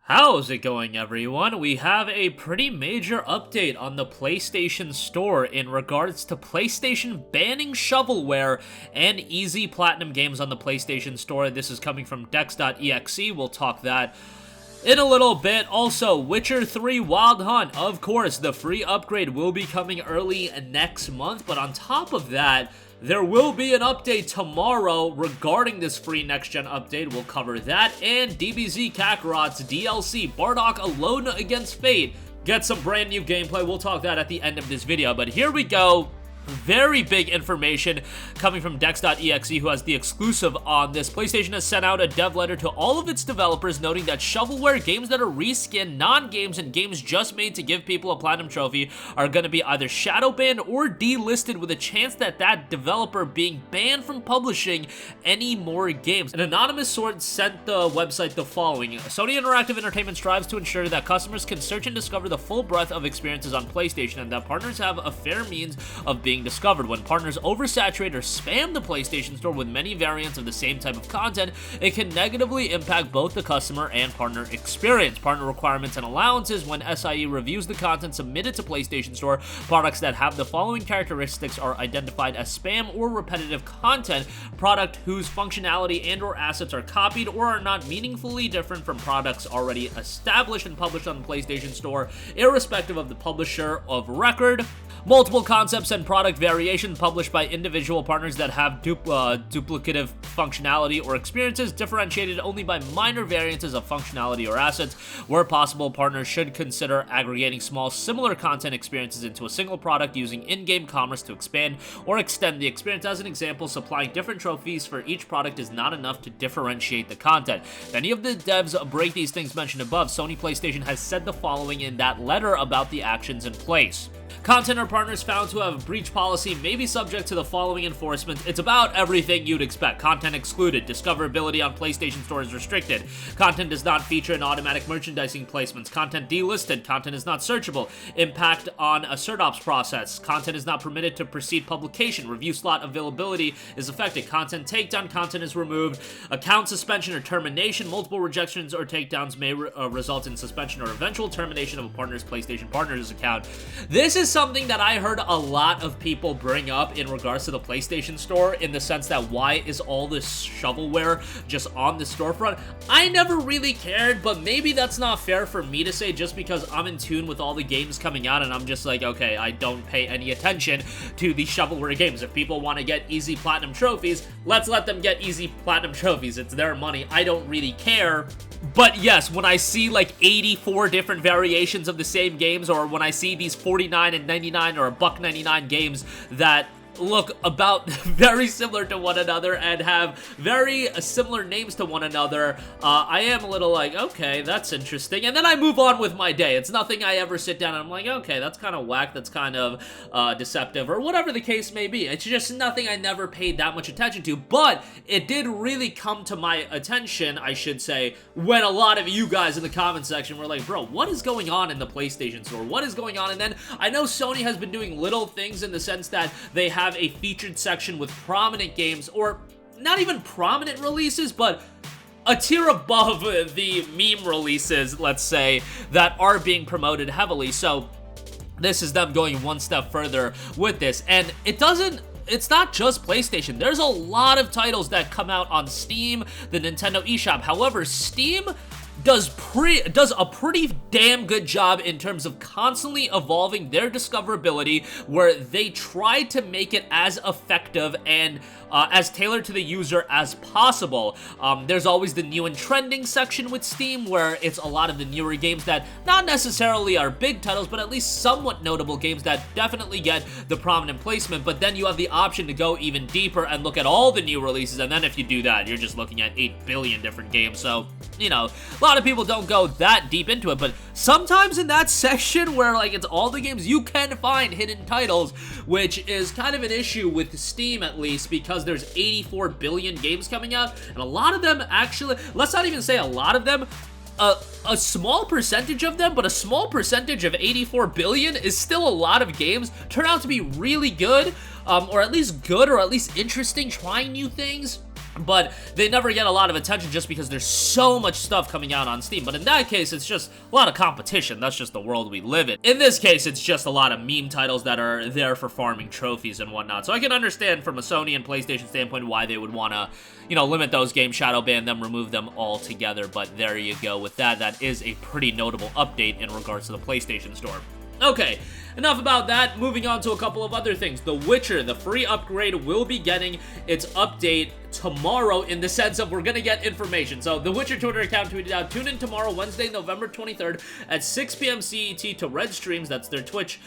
How's it going, everyone? We have a pretty major update on the PlayStation Store in regards to PlayStation banning shovelware and easy platinum games on the PlayStation Store. This is coming from dex.exe. We'll talk that in a little bit. Also, Witcher 3 Wild Hunt. Of course, the free upgrade will be coming early next month, but on top of that, there will be an update tomorrow regarding this free next-gen update. We'll cover that, and DBZ Kakarot's DLC, Bardock Alone Against Fate, get some brand new gameplay. We'll talk that at the end of this video, but here we go. Very big information coming from dex.exe, who has the exclusive on this. PlayStation has sent out a dev letter to all of its developers noting that shovelware games that are reskinned, non-games, and games just made to give people a platinum trophy are going to be either shadow banned or delisted, with a chance that that developer being banned from publishing any more games. An anonymous source sent the website the following: Sony Interactive Entertainment strives to ensure that customers can search and discover the full breadth of experiences on PlayStation, and that partners have a fair means of being discovered. When partners oversaturate or spam the PlayStation Store with many variants of the same type of content, it can negatively impact both the customer and partner experience. Partner requirements and allowances: when SIE reviews the content submitted to PlayStation Store, products that have the following characteristics are identified as spam or repetitive content: product whose functionality and or assets are copied or are not meaningfully different from products already established and published on the PlayStation Store, irrespective of the publisher of record; multiple concepts and product variations published by individual partners that have duplicative functionality or experiences, differentiated only by minor variances of functionality or assets. Where possible, partners should consider aggregating small similar content experiences into a single product using in-game commerce to expand or extend the experience. As an example, supplying different trophies for each product is not enough to differentiate the content. If any of the devs break these things mentioned above, Sony PlayStation has said the following in that letter about the actions in place. Content or partners found to have breached policy may be subject to the following enforcement. It's about everything you'd expect. Content excluded. Discoverability on PlayStation Store is restricted. Content does not feature in automatic merchandising placements. Content delisted. Content is not searchable. Impact on a CertOps process. Content is not permitted to proceed publication. Review slot availability is affected. Content takedown. Content is removed. Account suspension or termination. Multiple rejections or takedowns may result in suspension or eventual termination of a partner's PlayStation Partners account. This is something that I heard a lot of people bring up in regards to the PlayStation Store, in the sense that why is all this shovelware just on the storefront? I never really cared, but maybe that's not fair for me to say just because I'm in tune with all the games coming out and I'm just like, okay, I don't pay any attention to the shovelware games. If people want to get easy platinum trophies, let's let them get easy platinum trophies. It's their money. I don't really care. But yes, when I see like 84 different variations of the same games, or when I see these 49 and 99 or $1.99 games that look about very similar to one another and have very similar names to one another, I am a little like, okay, that's interesting, and then I move on with my day. It's nothing I ever sit down and I'm like, okay, that's kind of whack, that's kind of deceptive, or whatever the case may be. It's just nothing I never paid that much attention to, but it did really come to my attention, I should say, when a lot of you guys in the comment section were like, bro, what is going on in the PlayStation Store? What is going on? And then I know Sony has been doing little things in the sense that they have a featured section with prominent games, or not even prominent releases, but a tier above the meme releases, let's say, that are being promoted heavily. So this is them going one step further with this, and it's not just PlayStation. There's a lot of titles that come out on Steam, the Nintendo eShop. However, Steam does a pretty damn good job in terms of constantly evolving their discoverability, where they try to make it as effective and as tailored to the user as possible. There's always the new and trending section with Steam, where it's a lot of the newer games that not necessarily are big titles, but at least somewhat notable games that definitely get the prominent placement. But then you have the option to go even deeper and look at all the new releases, and then if you do that, you're just looking at 8 billion different games. So, you know, a lot of people don't go that deep into it, but sometimes in that section where like it's all the games, you can find hidden titles, which is kind of an issue with Steam, at least, because there's 84 billion games coming out, and a lot of them actually, let's not even say a lot of them, a small percentage of them, but a small percentage of 84 billion is still a lot of games, turn out to be really good, or at least interesting, trying new things. but they never get a lot of attention just because there's so much stuff coming out on Steam. But in that case, it's just a lot of competition. That's just the world we live in. In this case, it's just a lot of meme titles that are there for farming trophies and whatnot. So I can understand from a Sony and PlayStation standpoint why they would want to, limit those games, shadow ban them, remove them altogether. But there you go with that. That is a pretty notable update in regards to the PlayStation Store. Okay, enough about that. Moving on to a couple of other things. The Witcher, the free upgrade, will be getting its update tomorrow in the sense of we're going to get information. So the Witcher Twitter account tweeted out, tune in tomorrow, Wednesday, November 23rd at 6 p.m. CET to Red Streams, that's their Twitch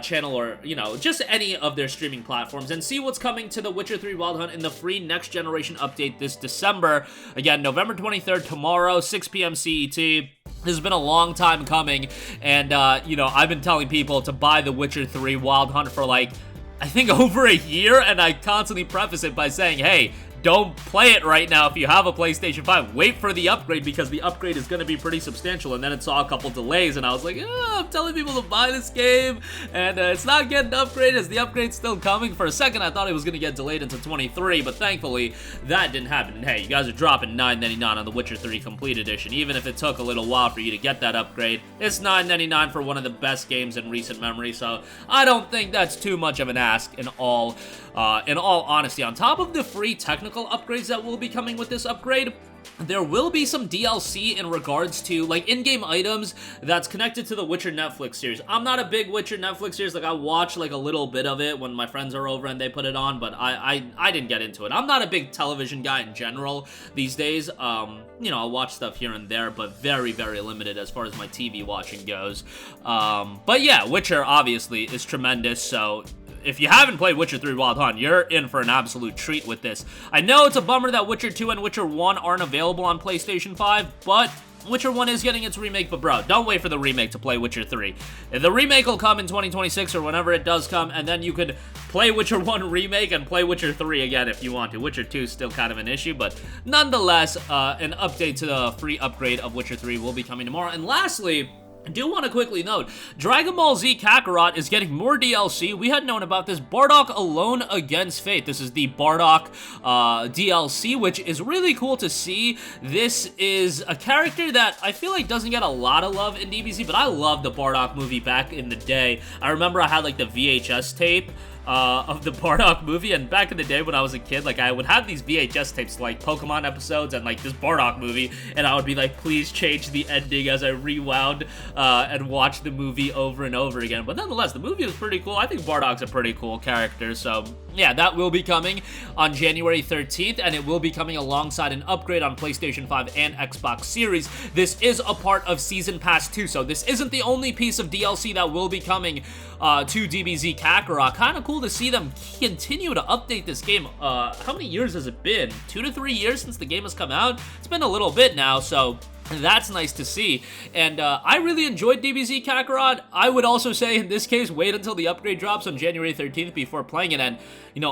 channel, or, just any of their streaming platforms, and see what's coming to the Witcher 3 Wild Hunt in the free next generation update this December. Again, November 23rd, tomorrow, 6 p.m. CET. This has been a long time coming, and, I've been telling people to buy The Witcher 3 Wild Hunt for, I think over a year, and I constantly preface it by saying, hey, don't play it right now if you have a PlayStation 5. Wait for the upgrade, because the upgrade is going to be pretty substantial. And then it saw a couple delays, and I was like, I'm telling people to buy this game, and it's not getting upgraded. Is the upgrade still coming? For a second, I thought it was going to get delayed into 23, but thankfully, that didn't happen. And hey, you guys are dropping $9.99 on the Witcher 3 Complete Edition. Even if it took a little while for you to get that upgrade, it's $9.99 for one of the best games in recent memory, so I don't think that's too much of an ask in all honesty. On top of the free technical upgrades that will be coming with this upgrade, there will be some DLC in regards to, in-game items that's connected to the Witcher Netflix series. I'm not a big Witcher Netflix series. I watch, a little bit of it when my friends are over and they put it on, but I didn't get into it. I'm not a big television guy in general these days. I'll watch stuff here and there, but very, very limited as far as my TV watching goes. But yeah, Witcher, obviously, is tremendous, so if you haven't played Witcher 3 Wild Hunt, you're in for an absolute treat with this. I know it's a bummer that Witcher 2 and Witcher 1 aren't available on PlayStation 5, but Witcher 1 is getting its remake. But bro, don't wait for the remake to play Witcher 3. The remake will come in 2026 or whenever it does come, and then you could play Witcher 1 remake and play Witcher 3 again if you want to. Witcher 2 is still kind of an issue, but nonetheless, an update to the free upgrade of Witcher 3 will be coming tomorrow. And lastly, I do want to quickly note, Dragon Ball Z Kakarot is getting more DLC. We had known about this. Bardock Alone Against Fate. This is the Bardock DLC, which is really cool to see. This is a character that I feel like doesn't get a lot of love in DBZ, but I loved the Bardock movie back in the day. I remember I had the VHS tape of the Bardock movie, and back in the day when I was a kid, I would have these VHS tapes, Pokemon episodes and, this Bardock movie, and I would be please change the ending as I rewound and watch the movie over and over again. But nonetheless, the movie was pretty cool. I think Bardock's a pretty cool character, so yeah, that will be coming on January 13th, and it will be coming alongside an upgrade on PlayStation 5 and Xbox Series. This is a part of Season Pass 2, so this isn't the only piece of DLC that will be coming to DBZ Kakarot. Kind of cool to see them continue to update this game. How many years has it been? 2 to 3 years since the game has come out? It's been a little bit now, so that's nice to see, and I really enjoyed DBZ Kakarot. I would also say, in this case, wait until the upgrade drops on January 13th before playing it, and,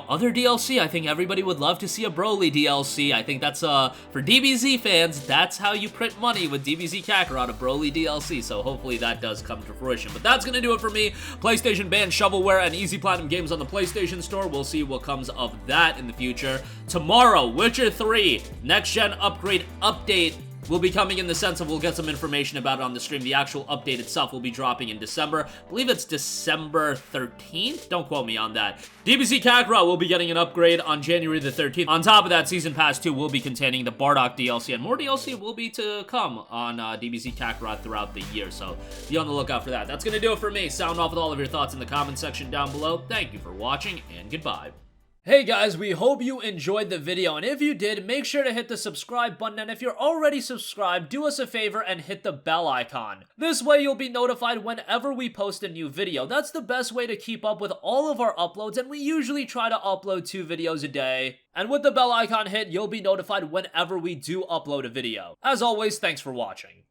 other DLC, I think everybody would love to see a Broly DLC. I think that's, for DBZ fans, that's how you print money with DBZ Kakarot, a Broly DLC, so hopefully that does come to fruition. But that's gonna do it for me. PlayStation banned Shovelware and Easy Platinum games on the PlayStation Store. We'll see what comes of that in the future. Tomorrow, Witcher 3, next-gen upgrade update will be coming in the sense of we'll get some information about it on the stream. The actual update itself will be dropping in December. I believe it's December 13th. Don't quote me on that. DBZ Kakarot will be getting an upgrade on January the 13th. On top of that, Season Pass 2 will be containing the Bardock DLC, and more DLC will be to come on DBZ Kakarot throughout the year, so be on the lookout for that. That's going to do it for me. Sound off with all of your thoughts in the comment section down below. Thank you for watching, and goodbye. Hey guys, we hope you enjoyed the video, and if you did, make sure to hit the subscribe button, and if you're already subscribed, do us a favor and hit the bell icon. This way you'll be notified whenever we post a new video. That's the best way to keep up with all of our uploads, and we usually try to upload 2 videos a day. And with the bell icon hit, you'll be notified whenever we do upload a video. As always, thanks for watching.